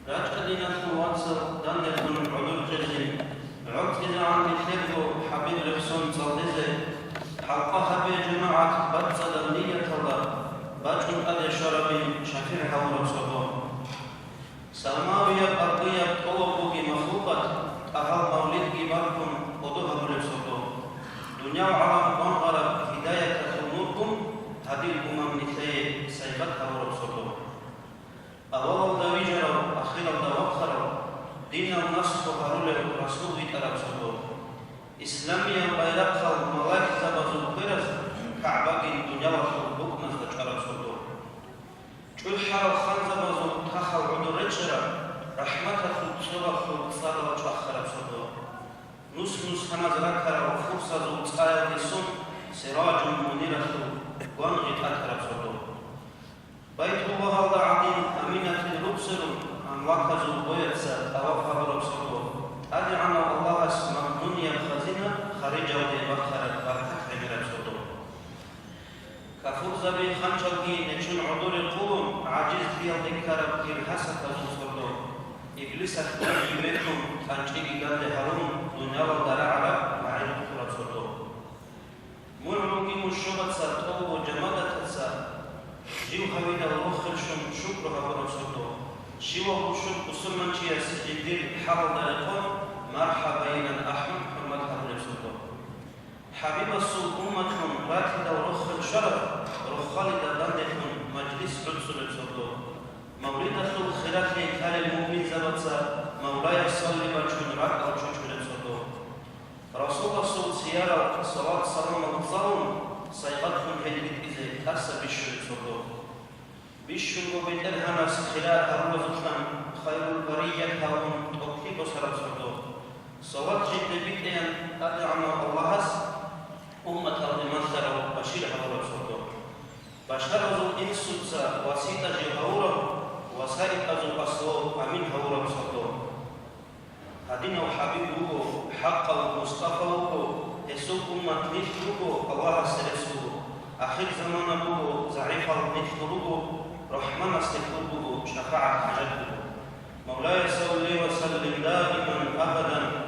راجعدين الخواصر دندن عدل جزي عدل عن الحب حبيب لبسون صلزي حلقها بجماعة بطل نية الله باجن أدي شربي شفير حول صدور سلماوية أرضية طلبوا بمخلوقات أهل مولد بركم وضوها بالصدور دنيا وعالم وانغرب هداية أموركم هذه الأمم نثي سيبتها ورسولهم أول دويجر أخير دوخر دين النصر وهرول رسول أرب صدور إسلاميا بيرقها الملاك زبز القرز كعباق الدنيا وحبوك نزدج أرب صدور جلحة الخنزبز تخل عدو رجرة رحمتك صورة خلصار وجأخر صدور نص هنزركر وفرصة وطايا لسون سراج منيرة وانغت أكرب صدور بيت الله العظيم أمينة الربصر أن وقز بويتسا أوفى برب صدور أدعنا الله اسم دنيا الخزينة خارجة وبخرت بركة مرب صدور كفرز بي خنشلقي نجن عدول القوم عجيز في الذكرب كير حسك صدور إبليسك تجيبكم تنجيك قد هرون دنيا ودرع على معين رب صدور مرعوكي مشوبت ساتوب وجمادة تسا جيو خويدا الوخل شم شكرها برب صدور شيوه وشم قسمان شيا سجدير حرض لكم مرحبا إلى أحمد حرمتها برب صدور حبيب الصوت أمتهم راتدا ورخل شرف رخالدا دندهم مجلس عدس برب صدور مولدة الخلاف كان المؤمن زبطا مولاي صلي بجون ركع وجوج برب صدور رسول الله سيارة الصلاة صلى الظلم سيقدهم هديت إذا تأسى بشر صدور بشر وبالإرهام سخلاء هروز خان خير البرية هون توقيق سرب صدور صلاة جد بيتين أدعم الله أمة المنزل بشير هورب صدور بشر ذو إنسوس وسيطة جهورب وسائل أزو أصلو أمين هورب صدور هدينا وحبيبه حق المصطفى يسوق أمة نفسه الله سلسه آخر زمانه زعيف نفسه رحمن استفوده شفاعة حجته مولاي صلي وسلم دائما أبدا